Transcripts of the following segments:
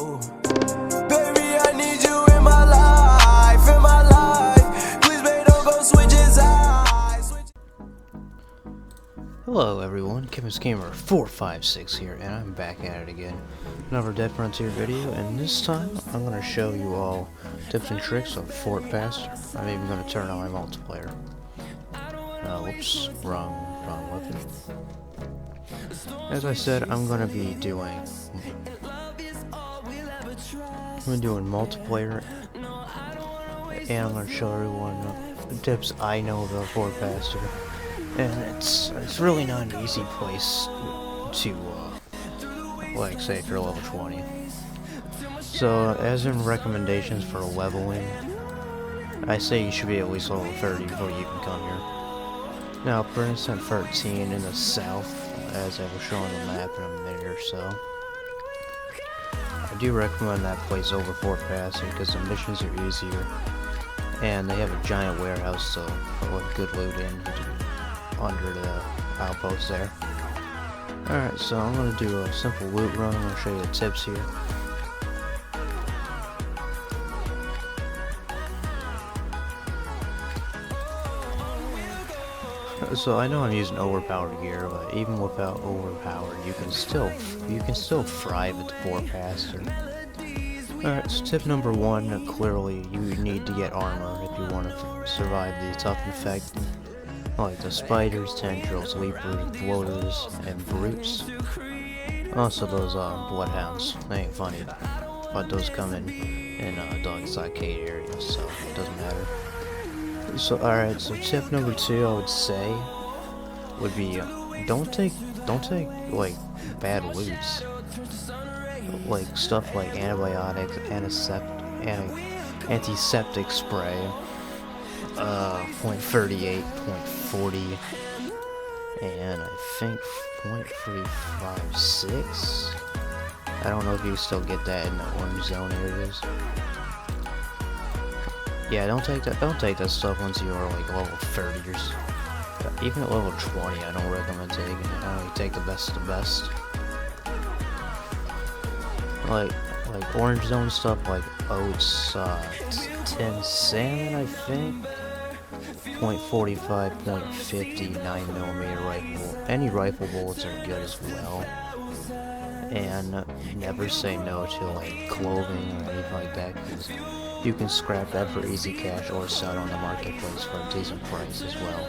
Baby, I need you in my life, in my life. Please, babe, don't go switch his eyes. Hello everyone, Kevin's Gamer 456 here, and I'm back at it again. Another Dead Frontier video, and this time I'm going to show you all tips and tricks of Fort Pass. I'm even going to turn on my multiplayer. Whoops, wrong weapon. As I said, I'm going to be doing multiplayer, and I'm going to show everyone the tips I know about Fort Pass. And it's really not an easy place to, like, say if you're level 20. So, as in recommendations for leveling, I say you should be at least level 30 before you can come here. Now, for instance, 13 in the south, as I will show on the map in a minute or so. I do recommend that place over Fort Pass because the missions are easier, and they have a giant warehouse, so put good loot in under the outpost there. Alright, so I'm going to do a simple loot run. I'm going to show you the tips here. So I know I'm using overpowered gear, but even without overpowered, you can still thrive at the Fort Pass. Alright, so tip number one, clearly you need to get armor if you want to survive the tough effect. Like the spiders, tendrils, leapers, bloaters, and brutes. Also those bloodhounds. They ain't funny, but those come in Dog's Arcade area, so it doesn't matter. So alright, so tip number two I would say would be don't take like bad loots. Like stuff like antibiotics, antiseptic spray. .38, .40, and I think .356. I don't know if you still get that in the orange zone areas. Yeah, don't take that stuff once you are like level 30 or so. Even at level 20, I don't recommend taking it. I only take the best of the best. Like orange zone stuff like oats, 10 salmon, I think. .45, .50, 9mm rifle. Any rifle bullets are good as well. And never say no to like clothing or anything like that, because you can scrap that for easy cash or sell it on the marketplace for a decent price as well.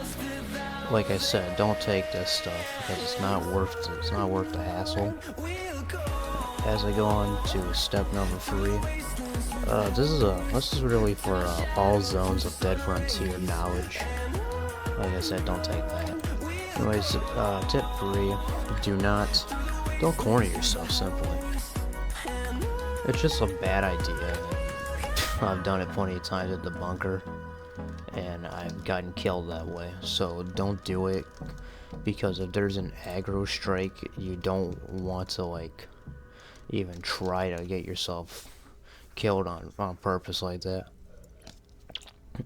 Like I said, don't take this stuff because it's not worth the hassle. As I go on to step number 3. This is really for all zones of Dead Frontier knowledge. Like I said, don't take that. Anyways, tip 3: don't corner yourself. Simply, it's just a bad idea. I've done it plenty of times at the bunker, and I've gotten killed that way. So don't do it, because if there's an aggro strike, you don't want to like even try to get yourself killed on purpose like that.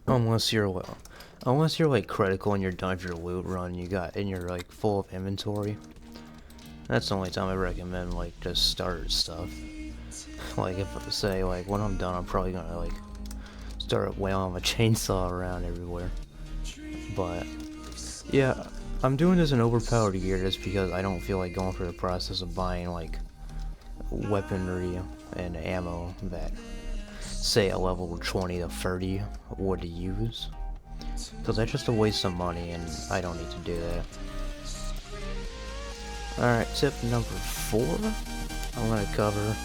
Unless you're like critical and you're done with your loot run, and you're like full of inventory. That's the only time I recommend like just start stuff. Like if say like when I'm done, I'm probably gonna like start wailing a chainsaw around everywhere. But yeah, I'm doing this in overpowered gear just because I don't feel like going through the process of buying like weaponry and ammo that say a level 20 to 30 would use, because that's just a waste of money and I don't need to do that. Alright, tip number 4 I'm going to cover.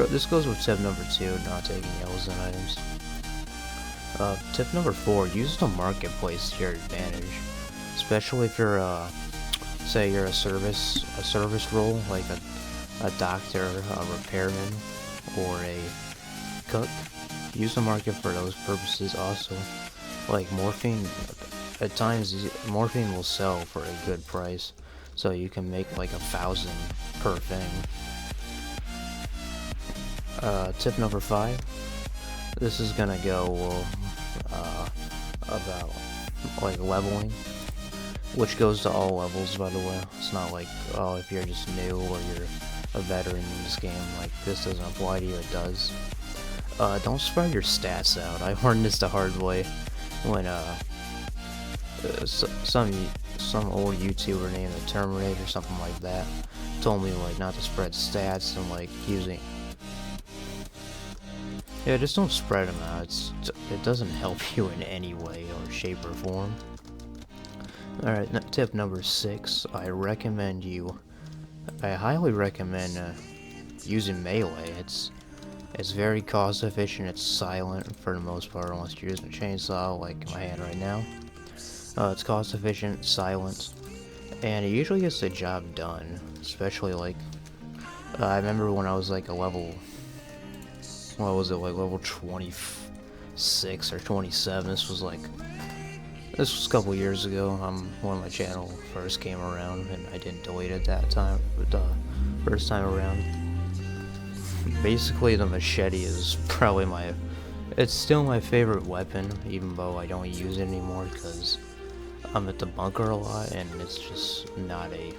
This goes with tip number 2, not taking yellows and items. Tip number 4, use the marketplace to your advantage, especially if you're say you're a service role, like a doctor, a repairman, or a cook. Use the market for those purposes also. Like morphine, at times morphine will sell for a good price, so you can make like 1,000 per thing. Tip number 5. This is gonna go about like leveling. which goes to all levels, by the way. It's not like, oh, if you're just new or you're a veteran in this game, like, this doesn't apply to you. It does. Don't spread your stats out. I learned this the hard way when some old YouTuber named the Terminator or something like that told me like not to spread stats and like using. Yeah, just don't spread them out. It doesn't help you in any way or shape or form. Alright, tip number 6. I highly recommend using melee. It's very cost efficient. It's silent for the most part, unless you're using a chainsaw like in my hand right now. It's cost efficient, silent, and it usually gets the job done. Especially like, I remember when I was like a level, what was it, like level 26 or 27. This was a couple years ago. When my channel first came around, and I didn't delete it that time, but first time around. Basically, the machete is probably it's still my favorite weapon, even though I don't use it anymore because I'm at the bunker a lot, and it's just not a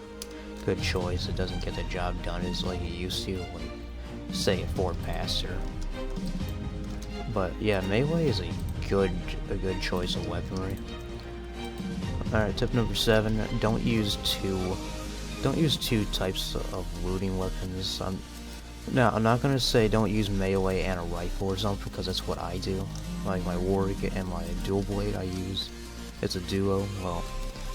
good choice. It doesn't get the job done as like it used to, like say at Fort Pastor. But yeah, melee is a good choice of weaponry. Alright, tip number 7: don't use two types of looting weapons. Now, I'm not gonna say don't use melee and a rifle or something, because that's what I do. Like my Warwick and my dual blade I use. It's a duo. Well,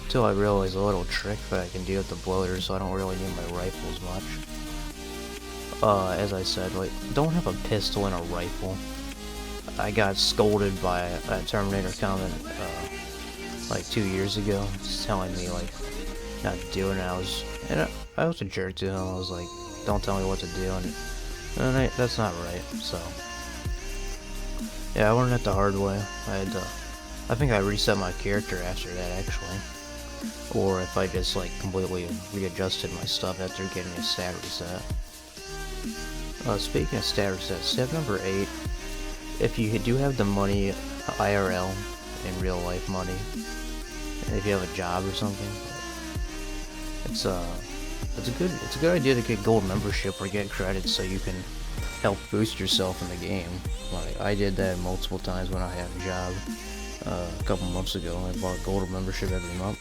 until I realize a little trick that I can do with the bloater, so I don't really need my rifle as much. As I said, like, don't have a pistol and a rifle. I got scolded by a Terminator comment, like 2 years ago, just telling me, like, not to do it, and I was a jerk to him. I was like, don't tell me what to do, and that's not right, so. Yeah, I learned that the hard way. I think I reset my character after that, actually. Or if I just, like, completely readjusted my stuff after getting a stat reset. Speaking of stat resets, tip number 8, if you do have the money, IRL, in real life money, and if you have a job or something, it's a good idea to get gold membership or get credits so you can help boost yourself in the game. Like, I did that multiple times when I had a job a couple months ago. I bought gold membership every month.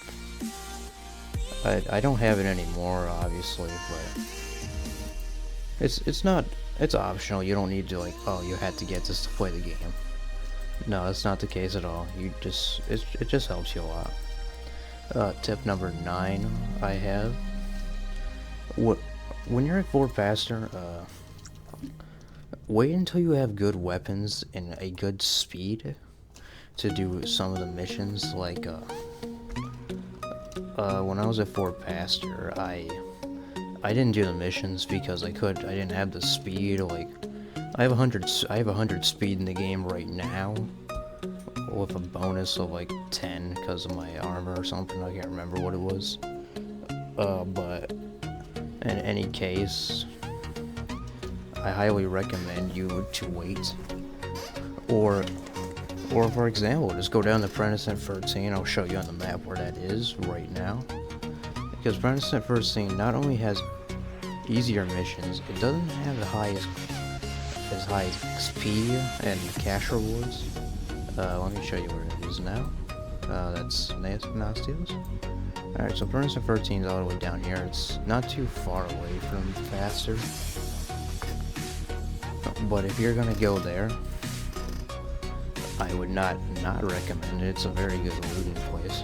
I don't have it anymore, obviously, but it's optional. You don't need to, like, oh, you had to get this to play the game. No, that's not the case at all. It just helps you a lot. Tip number 9 I have. When you're at Fort Pastor, wait until you have good weapons and a good speed to do some of the missions. Like, when I was at Fort Pastor, I didn't do the missions because I didn't have the speed. Like, I have 100 speed in the game right now, with a bonus of like 10 because of my armor or something. I can't remember what it was. But in any case, I highly recommend you to wait. Or for example, just go down to Prentice 13. I'll show you on the map where that is right now. Because Prentice 13 not only has easier missions, it doesn't have the highest XP and cash rewards. Let me show you where it is now. That's Nastios. Alright, so Prentice 13 is all the way down here. It's not too far away from Faster. But if you're gonna go there, I would not recommend it. It's a very good looting place,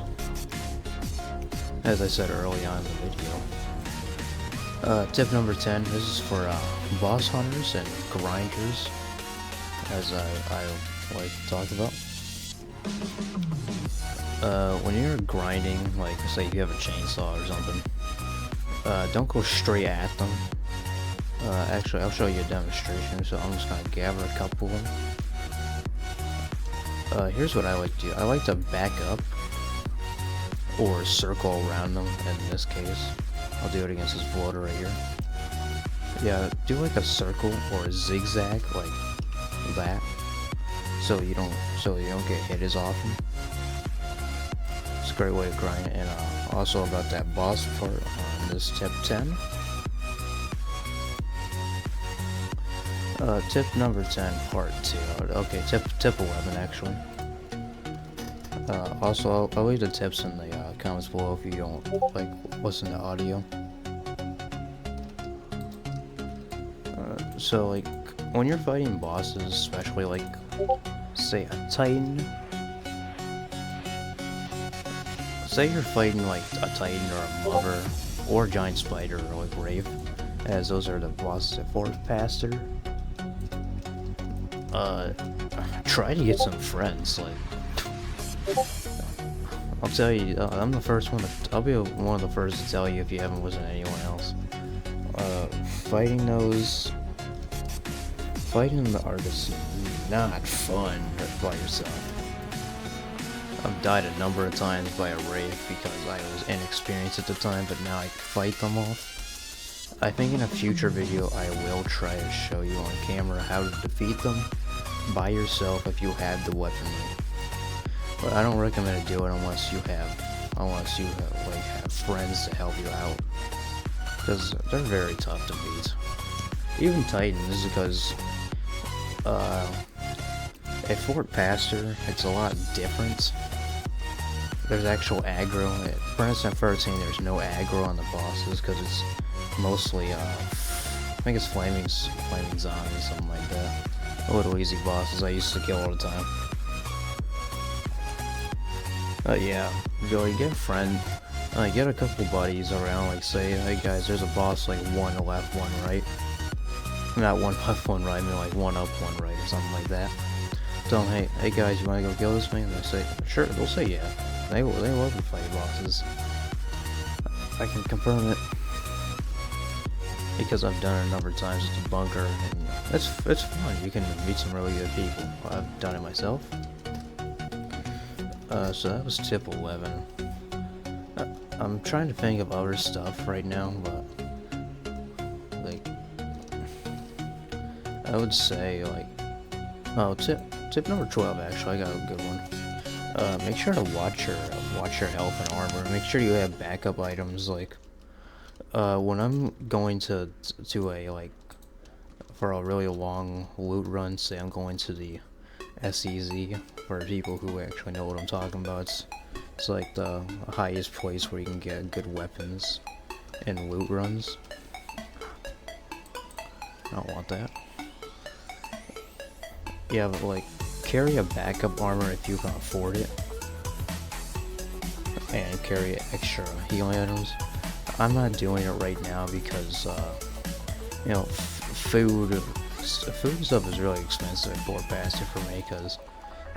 as I said early on in the video. Tip number 10, this is for boss hunters and grinders, as I like to talk about. When you're grinding, like say you have a chainsaw or something, don't go straight at them. Actually, I'll show you a demonstration, so I'm just gonna gather a couple of them. Here's what I like to do. I like to back up or circle around them. In this case, I'll do it against this bloater right here. Yeah, do like a circle or a zigzag like that, so you don't get hit as often. It's a great way to grind, and Also about that boss part on this tip 10. Tip number 10, part 2. Okay, tip 11 actually. Also, I'll leave the tips in the comments below if you don't like listen to audio. So like when you're fighting bosses, especially like say a Titan. Say you're fighting like a Titan or a Mother or a giant spider or like Wraith, as those are the bosses at Fort Pastor. Try to get some friends. Like, I'll tell you, I'm the first one. I'll be one of the first to tell you if you haven't listened to anyone else. Fighting the artists is not fun by yourself. I've died a number of times by a Wraith because I was inexperienced at the time, but now I can fight them off. I think in a future video I will try to show you on camera how to defeat them by yourself if you had the weaponry. But I don't recommend to do it unless you have friends to help you out, because they're very tough to beat. Even Titans, because at Fort Pastor it's a lot different. There's actual aggro. At Princeton 13 there's no aggro on the bosses because it's mostly I think it's flaming zombies, something like that. Little easy bosses I used to kill all the time. Yeah, go get a friend, get a couple buddies around, like say, hey guys, there's a boss like one left, one right. Not one left, one right, I mean like one up, one right, or something like that. Tell them, hey guys, you wanna go kill this thing? And they say, sure, they'll say yeah. They love to fight bosses. I can confirm it, because I've done it a number of times at the bunker, and it's fun. You can meet some really good people. I've done it myself. So that was tip 11. I'm trying to think of other stuff right now, but like I would say like tip number 12 actually. I got a good one. Make sure to watch your health and armor. Make sure you have backup items. Like when I'm going to a like for a really long loot run, say I'm going to the SEZ, for people who actually know what I'm talking about. It's like the highest place where you can get good weapons in loot runs. I don't want that. Yeah, but like carry a backup armor if you can afford it, and carry extra healing items. I'm not doing it right now because you know, food stuff is really expensive at Fort Pastor for me, because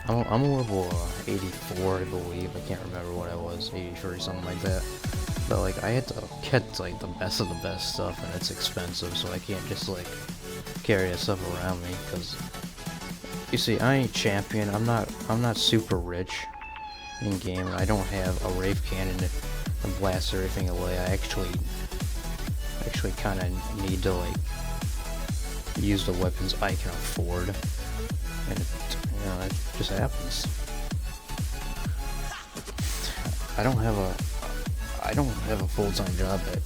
I'm a level 84, I believe. I can't remember what I was, 83, something like that. But like I had to get like the best of the best stuff, and it's expensive, so I can't just like carry that stuff around me. Because you see, I ain't champion. I'm not super rich in game, and I don't have a Wraith cannon to blast everything away. I actually kind of need to like use the weapons I can afford, and it just happens. I don't have a full-time job that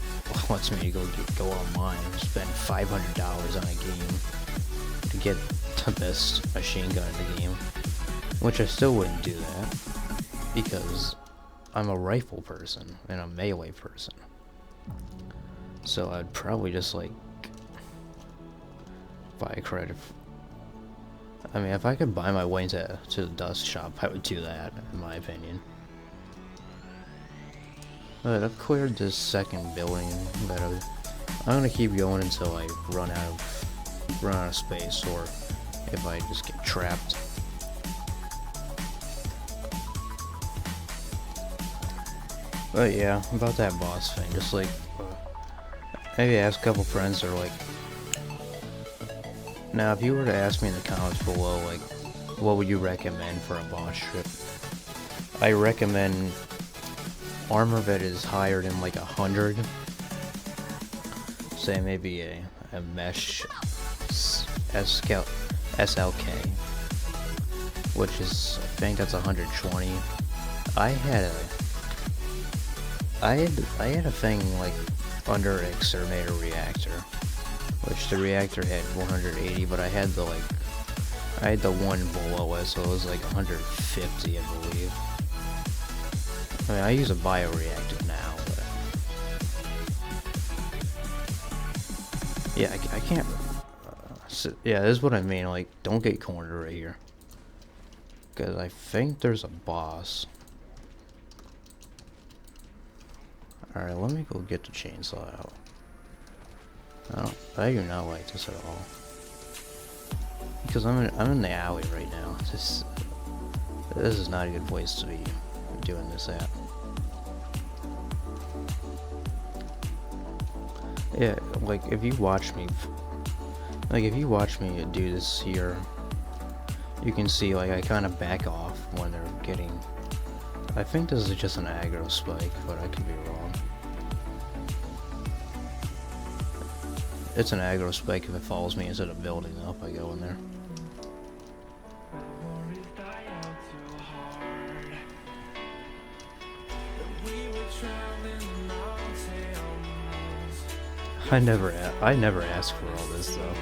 lets me go online and spend $500 on a game to get the best machine gun in the game, which I still wouldn't do that because I'm a rifle person and a melee person. So I'd probably just like buy credit. I mean, if I could buy my way to the dust shop, I would do that, in my opinion. But I've cleared this second building, but I'm gonna keep going until I run out of space, or if I just get trapped. But yeah, about that boss thing, just like maybe ask a couple friends, or like, now if you were to ask me in the comments below, like, what would you recommend for a boss strip? I recommend armor that is higher than like 100. Say maybe a mesh SLK, which is, I think that's 120. I I had a thing like under exterminator reactor, which the reactor had 180, but I had the one below it, so it was like 150, I believe. I mean, I use a bioreactor now, but yeah, I can't. Yeah, this is what I mean. Like, don't get cornered right here, because I think there's a boss. Alright, let me go get the chainsaw out. I do not like this at all. Because I'm in the alley right now. This is not a good place to be doing this at. Yeah, like if you watch me do this here, you can see like I kind of back off when they're getting. I think this is just an aggro spike, but I could be wrong. It's an aggro spike if it follows me instead of building up. I go in there. I never asked for all this though.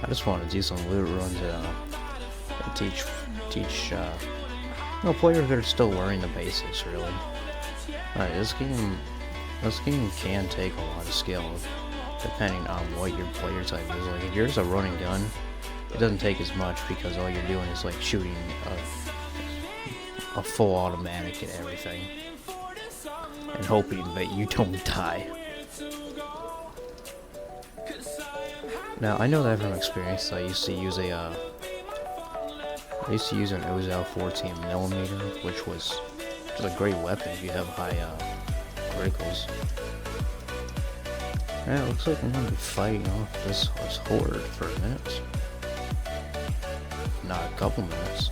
I just want to do some loot runs and teach players that are still learning the basics really. This game can take a lot of skill depending on what your player type is. Like if yours a running gun, it doesn't take as much because all you're doing is like shooting a full automatic and everything, and hoping that you don't die. Now I know that from experience. I used to use an Ozel 14mm, which was a great weapon if you have high criticals. Yeah, it looks like I'm gonna be fighting off this horde for a minute. Not a couple minutes.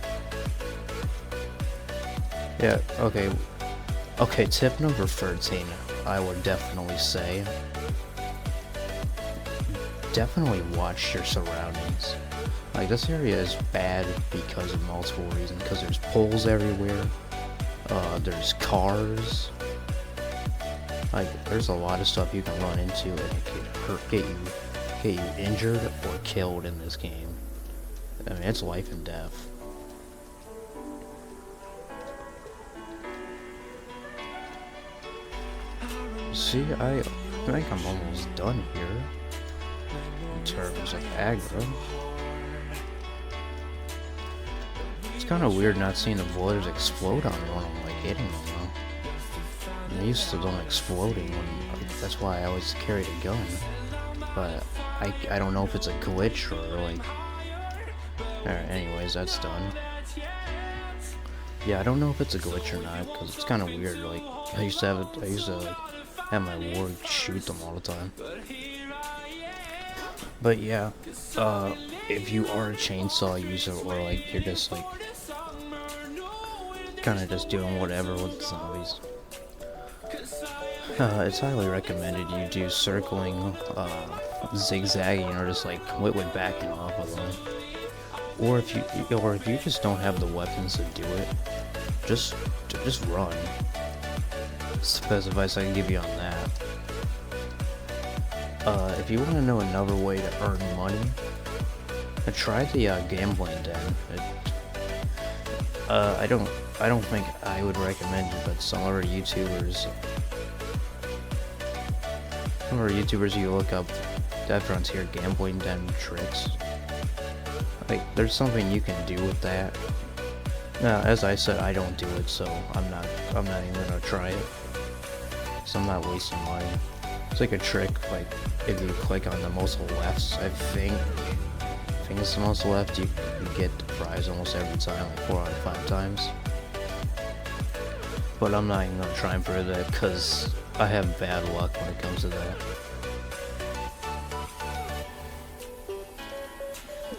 Yeah, okay. Okay, tip number 13, I would definitely say. Definitely watch your surroundings. Like, this area is bad because of multiple reasons. Because there's poles everywhere. There's cars. Like, there's a lot of stuff you can run into and it could get you injured or killed in this game. I mean, it's life and death. See, I think I'm almost done here in terms of aggro. It's kind of weird not seeing the bullets explode on me when I'm like hitting them though. I'm used to them exploding that's why I always carried a gun. But I don't know if it's a glitch or like. Alright, anyways, that's done. Yeah, I don't know if it's a glitch or not because it's kind of weird. Like I used to have my ward shoot them all the time. But yeah, if you are a chainsaw user or like you're just like kind of just doing whatever with the zombies, it's highly recommended you do circling, zigzagging, or just like with backing off of them. Or if you just don't have the weapons to do it, just run. It's the best advice I can give you on that. If you want to know another way to earn money, try the gambling den. I don't think I would recommend it, but some other YouTubers you look up Dead Frontier gambling den tricks. Like, there's something you can do with that. Now, as I said, I don't do it, so I'm not even gonna try it. So I'm not wasting money. It's like a trick, like if you click on the most lefts, I think it's the most left, you get the prize almost every time, like 4 out of 5 times. But I'm not even gonna try and prove that because I have bad luck when it comes to that.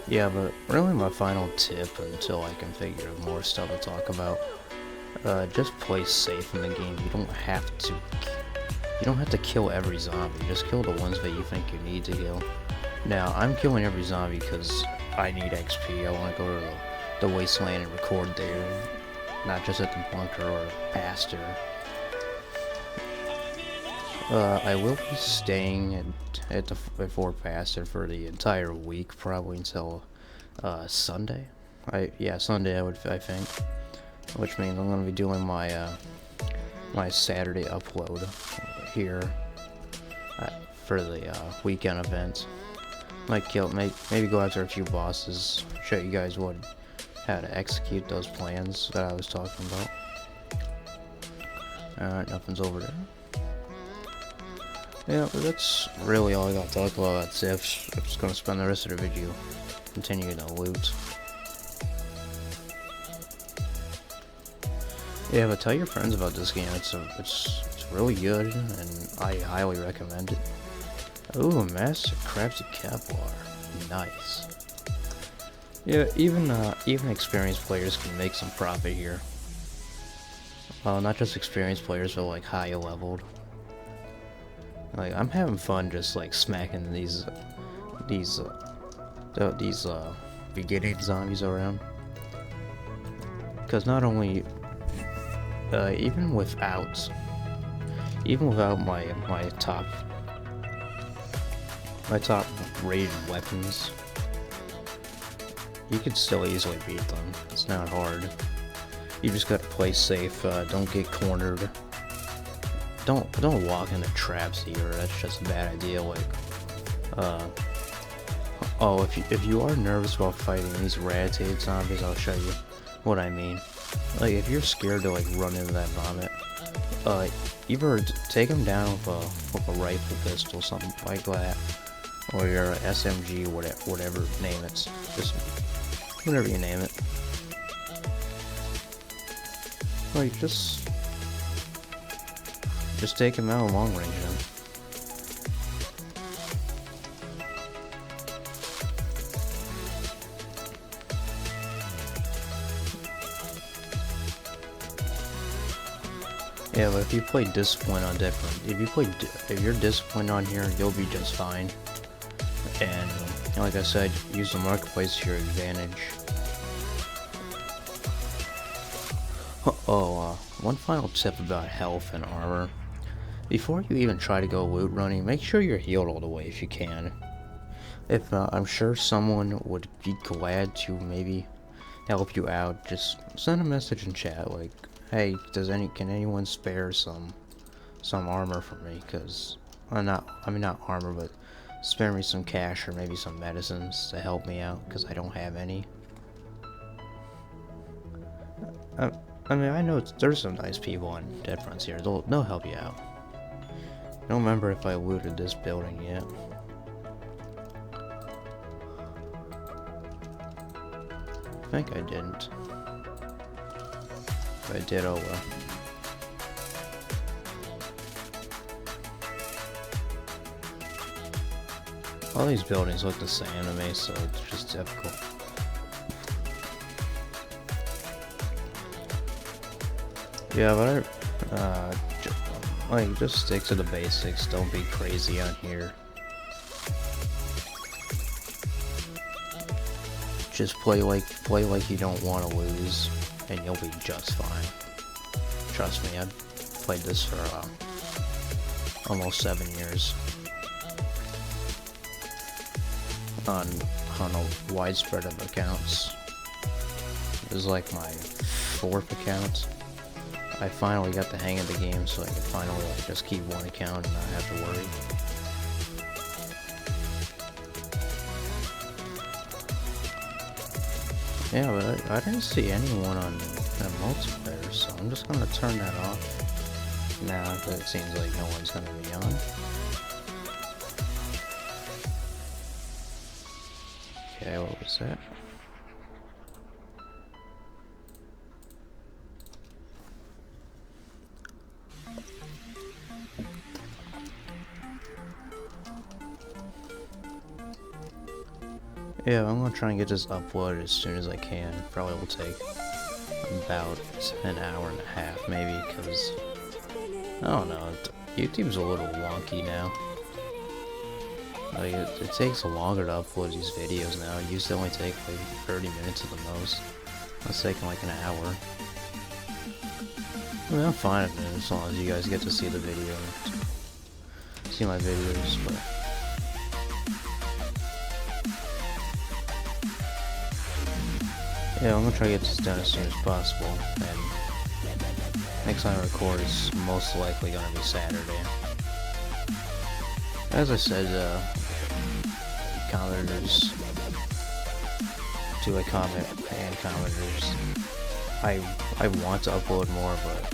Yeah, but really my final tip until I can figure out more stuff to talk about, just play safe in the game. You don't have to kill every zombie, just kill the ones that you think you need to kill. Now, I'm killing every zombie because I need XP. I want to go to the wasteland and record there, not just at the bunker or past her. I will be staying at Fort Pastor for the entire week, probably until Sunday. Sunday I think, which means I'm gonna be doing my my Saturday upload here for the weekend event. Might maybe go after a few bosses, show you guys how to execute those plans that I was talking about. Alright, nothing's over there. Yeah, but that's really all I got to talk about about Tips. I'm just gonna spend the rest of the video continuing to loot. Yeah, but tell your friends about this game. It's really good, and I highly recommend it. Ooh, Master Crafted Kevlar. Nice. Yeah, even experienced players can make some profit here. Well, not just experienced players, but like high leveled. Like, I'm having fun just like smacking these beginning zombies around. Because not only, even without my top rated weapons, you could still easily beat them. It's not hard. You just gotta play safe. Don't get cornered. Don't walk into traps either. That's just a bad idea. Like, oh, if you are nervous while fighting these rat-tated zombies, I'll show you what I mean. Like, if you're scared to like run into that vomit, either take them down with a rifle, pistol, something like that, or your SMG, whatever name it. Just whatever you name it. Like, just take him out long range, then. Yeah, but if you play Discipline on if you're Disciplined on here, you'll be just fine. And like I said, use the marketplace to your advantage. One final tip about health and armor. Before you even try to go loot running, make sure you're healed all the way if you can. If I'm sure someone would be glad to maybe help you out. Just send a message in chat like, hey, can anyone spare some armor for me? Cause not armor, but spare me some cash or maybe some medicines to help me out, cause I don't have any. I mean, I know there's some nice people on Dead Frontier. They'll help you out. I don't remember if I looted this building yet. I think I didn't. If I did, oh well. All these buildings look the same to me, so it's just difficult. Yeah, but just stick to the basics. Don't be crazy on here. Just play like you don't want to lose, and you'll be just fine. Trust me, I've played this for almost 7 years on a widespread of accounts. This is like my 4th account. I finally got the hang of the game, so I can finally like just keep one account and not have to worry. Yeah, but I didn't see anyone on multiplayer, so I'm just gonna turn that off now that it seems like no one's gonna be on. Okay, what was that? Yeah, I'm gonna try and get this uploaded as soon as I can. Probably will take about an hour and a half, maybe, because I don't know. YouTube's a little wonky now. Like it takes longer to upload these videos now. It used to only take like 30 minutes at the most. It's taking like an hour. I mean, I'm fine with it as long as you guys get to see the video. see my videos, but yeah, I'm gonna try to get this done as soon as possible, and next time I record is most likely gonna be Saturday. As I said, commenters, to a comment and commenters, I want to upload more, but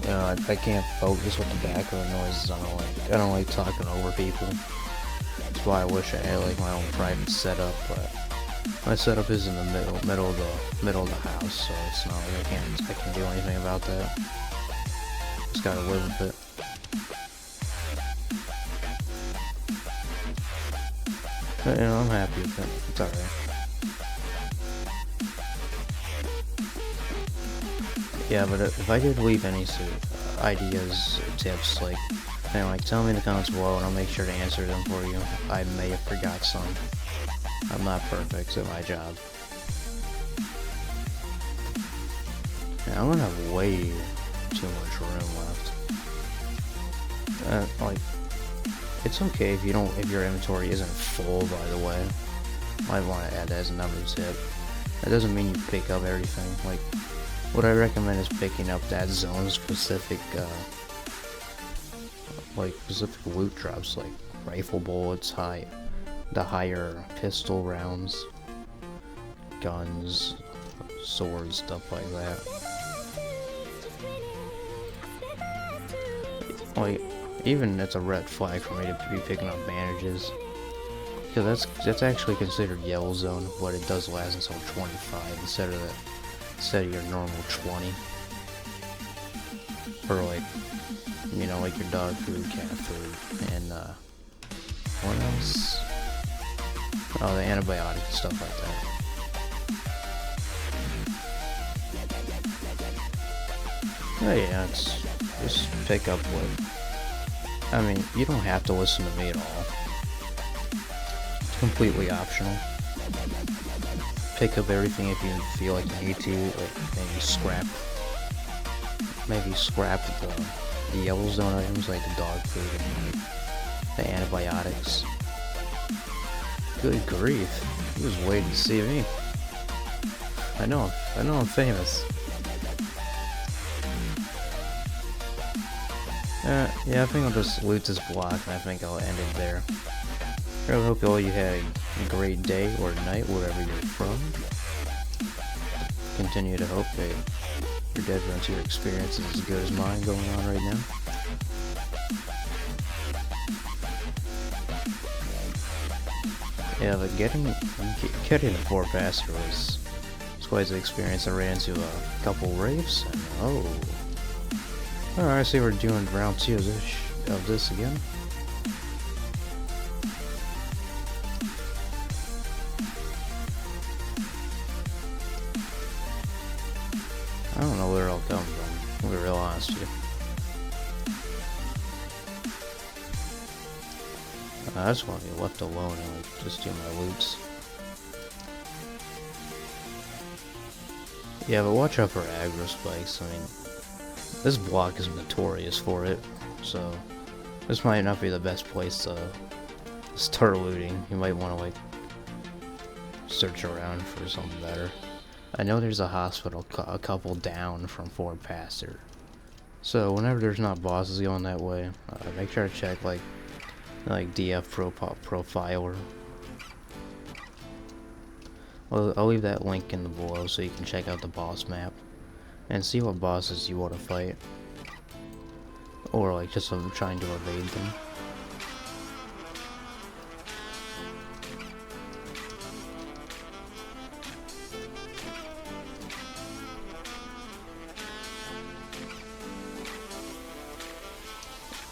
you know, I can't focus with the background noises. I don't like talking over people. That's why I wish I had like my own private setup, but my setup is in the middle of the house, so it's not like I can do anything about that. Just gotta live with it. But, you know, I'm happy with it. It's alright. Yeah, but if I did leave any sort of ideas, tips, like, you know, like, tell me in the comments below and I'll make sure to answer them for you. I may have forgot some. I'm not perfect at my job. Yeah, I'm gonna have way too much room left. Like, it's okay if your inventory isn't full, by the way. Might want to add that as another tip. That doesn't mean you pick up everything. Like, what I recommend is picking up that zone specific, specific loot drops, like rifle bullets, the higher pistol rounds, guns, swords, stuff like that. Like, even it's a red flag for me to be picking up bandages, because that's actually considered yellow zone, but it does last until 25 instead of your normal 20. Or like, you know, like your dog food, cat food, and what else? Oh, the antibiotics and stuff like that. Oh yeah, it's just pick up what. I mean, you don't have to listen to me at all. It's completely optional. Pick up everything if you feel like you need to, like maybe scrap the yellow zone items like the dog food and like, the antibiotics. Good grief, he was waiting to see me. I know I'm famous. Yeah, I think I'll just loot this block and I think I'll end it there. I really hope all you had a great day or night wherever you're from. Continue to hope that your Dead Frontier experience is as good as mine going on right now. Yeah, but getting the 4-passer was quite the experience. I ran into a couple rapes and alright, so we're doing round 2 of this again. I don't know where it'll come from, to be real honest with you. I just want to be left alone and like, just do my loots. Yeah, but watch out for aggro spikes. I mean, this block is notorious for it, so this might not be the best place to start looting. You might want to like search around for something better. I know there's a hospital a couple down from 4-passer, so whenever there's not bosses going that way, make sure to check like DF Profiler. I'll leave that link in the below so you can check out the boss map and see what bosses you want to fight, or like just trying to evade them.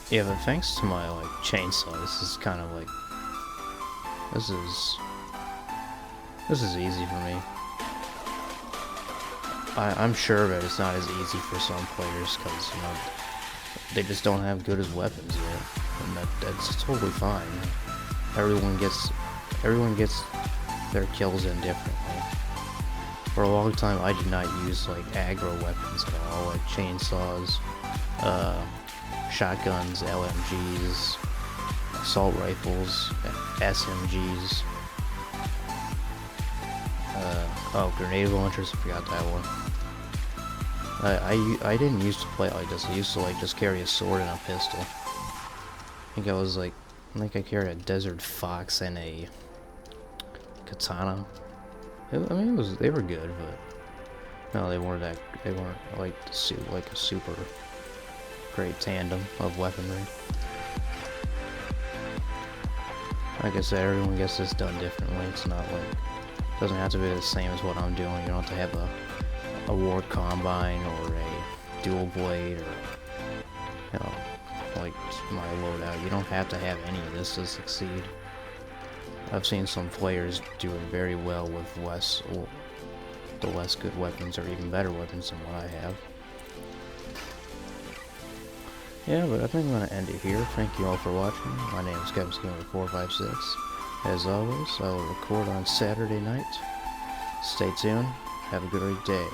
Yeah, but thanks to my like chainsaw, this is kind of like this is easy for me. I'm sure that it's not as easy for some players because, you know, they just don't have good as weapons yet, and that's totally fine. Everyone gets their kills in differently. For a long time, I did not use like aggro weapons at all, like chainsaws, shotguns, LMGs, assault rifles, SMGs. Oh, grenade launchers, I forgot that one. I didn't used to play it like this. I used to like just carry a sword and a pistol. I think I carried a Desert Fox and a katana. I mean, they were good, but no, they weren't like a super great tandem of weaponry. Like I said, everyone gets this done differently. It's not like, doesn't have to be the same as what I'm doing. You don't have to have a war combine or a dual blade or, you know, like my loadout. You don't have to have any of this to succeed. I've seen some players doing very well with the less good weapons or even better weapons than what I have. Yeah, but I think I'm going to end it here. Thank you all for watching. My name is KevinSkinner456. As always, I will record on Saturday night. Stay tuned. Have a great day.